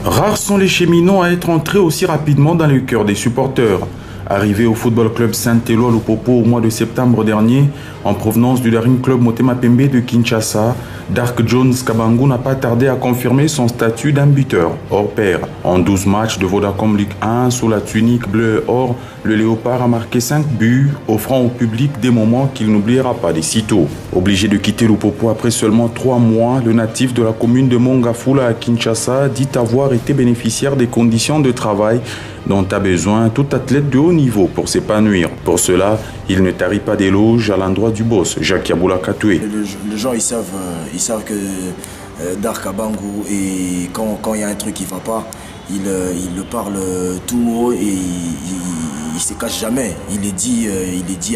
Rares sont les cheminots à être entrés aussi rapidement dans le cœur des supporters. Arrivé au Football Club Saint-Éloi Lupopo au mois de septembre dernier, en provenance du Daring Club Motema Pembe de Kinshasa, Dark Jones Kabangu n'a pas tardé à confirmer son statut d'un buteur hors pair. En 12 matchs de Vodacom Ligue 1 sous la tunique bleu or, le Léopard a marqué 5 buts, offrant au public des moments qu'il n'oubliera pas des sitôt. Obligé de quitter Lupopo après seulement 3 mois, le natif de la commune de Mongafula à Kinshasa dit avoir été bénéficiaire des conditions de travail dont a besoin tout athlète de haut niveau pour s'épanouir. Pour cela, il ne tarit pas d'éloges à l'endroit du boss, Jacques Yaboula Katoué. Les gens, ils savent que Dark Kabangu, et quand il y a un truc qui ne va pas, il le parle tout haut et il ne se cache jamais. Il est dit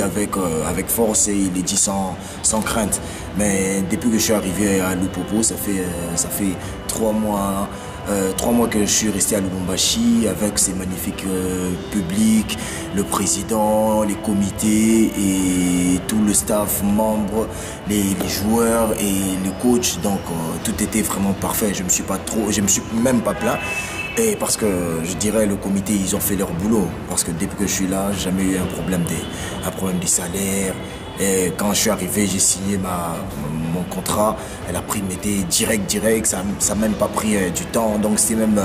avec force et il est dit sans crainte. Mais depuis que je suis arrivé à Lupopo, ça fait 3 mois. 3 mois que je suis resté à Lubumbashi avec ces magnifiques publics, le président, les comités et tout le staff, membres, les joueurs et le coach. Donc tout était vraiment parfait. Je me suis même pas plaint. Et parce que je dirais le comité, ils ont fait leur boulot. Parce que depuis que je suis là, j'ai jamais eu un problème des salaires. Et quand je suis arrivé, j'ai signé mon contrat. La prime était direct. Ça n'a même pas pris du temps. Donc c'était même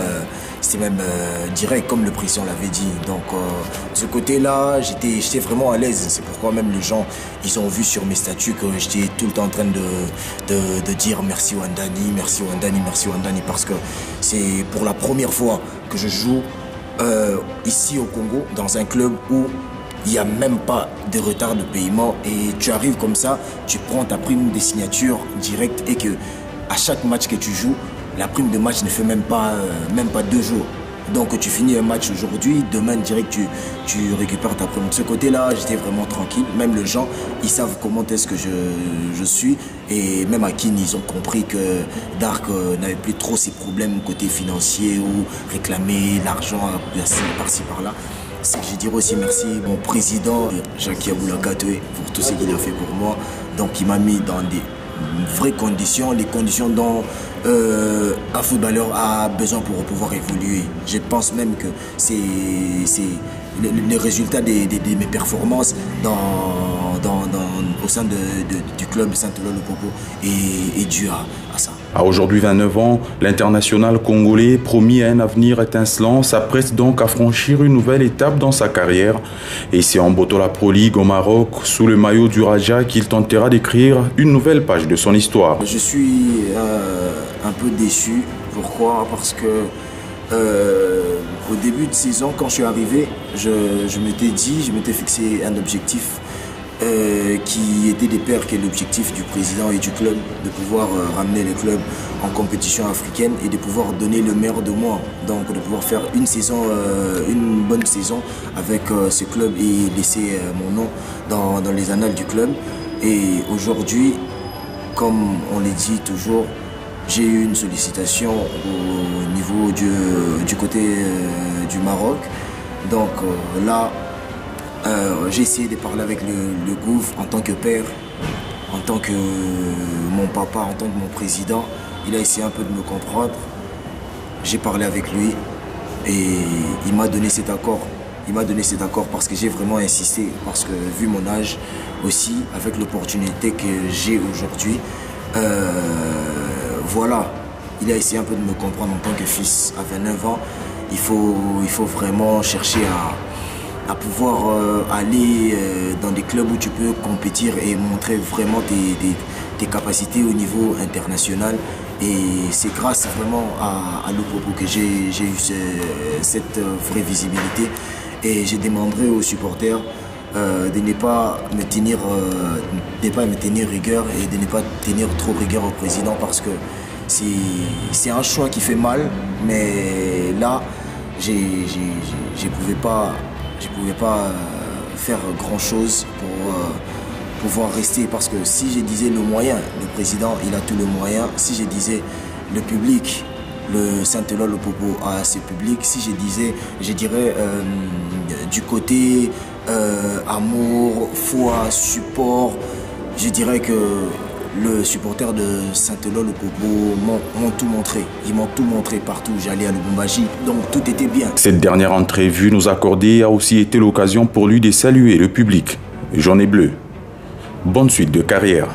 direct, comme le président l'avait dit. Donc de ce côté-là, j'étais vraiment à l'aise. C'est pourquoi même les gens, ils ont vu sur mes statuts que j'étais tout le temps en train de dire merci Wandani, merci Wandani, merci Wandani. Parce que c'est pour la première fois que je joue ici au Congo, dans un club où il n'y a même pas de retard de paiement et tu arrives comme ça, tu prends ta prime de signature directe et que à chaque match que tu joues, la prime de match ne fait même pas 2 jours. Donc tu finis un match aujourd'hui, demain direct tu récupères ta prime. De ce côté-là, j'étais vraiment tranquille. Même les gens, ils savent comment est-ce que je suis. Et même à Kin, ils ont compris que Dark n'avait plus trop ces problèmes côté financier ou réclamer l'argent par-ci par-là. C'est que je dirais aussi merci mon président Jacques Yaboula Katoué pour tout ce qu'il a fait pour moi. Donc il m'a mis dans des vraies conditions, les conditions dont un footballeur a besoin pour pouvoir évoluer. Je pense même que c'est le résultat de mes performances au sein du club de Saint-Éloi Lupopo est dû à ça. À aujourd'hui 29 ans, l'international congolais, promis à un avenir étincelant, s'apprête donc à franchir une nouvelle étape dans sa carrière. Et c'est en Botola Pro League au Maroc, sous le maillot du Raja, qu'il tentera d'écrire une nouvelle page de son histoire. Je suis un peu déçu. Pourquoi? Parce que au début de saison, quand je suis arrivé, je m'étais fixé un objectif qui était de pair que l'objectif du président et du club, de pouvoir ramener le club en compétition africaine et de pouvoir donner le meilleur de moi. Donc de pouvoir faire une bonne saison avec ce club et laisser mon nom dans les annales du club. Et aujourd'hui, comme on le dit toujours, j'ai eu une sollicitation au niveau du côté du Maroc. Donc là, j'ai essayé de parler avec le gouv en tant que père, en tant que mon papa, en tant que mon président. Il a essayé un peu de me comprendre. J'ai parlé avec lui et il m'a donné cet accord. Il m'a donné cet accord parce que j'ai vraiment insisté, parce que vu mon âge aussi, avec l'opportunité que j'ai aujourd'hui, voilà, il a essayé un peu de me comprendre en tant que fils. À 29 ans, il faut vraiment chercher à pouvoir aller dans des clubs où tu peux compétir et montrer vraiment tes capacités au niveau international. Et c'est grâce vraiment à Lupopo que j'ai eu cette vraie visibilité. Et j'ai demandé aux supporters de ne pas me tenir rigueur et de ne pas tenir trop rigueur au président, parce que c'est un choix qui fait mal. Mais là, je pouvais pas faire grand chose pour pouvoir rester, parce que si je disais le moyen, le président il a tout le moyen. Si je disais le public, le Saint-Éloi Lupopo a ses publics. Si je dirais du côté amour, foi, support, je dirais que le supporter de Saint-Eloi, le Popo, m'ont tout montré. Ils m'ont tout montré partout. J'allais à Lubumbashi, donc tout était bien. Cette dernière entrevue nous accordée a aussi été l'occasion pour lui de saluer le public jaune et bleu. Bonne suite de carrière.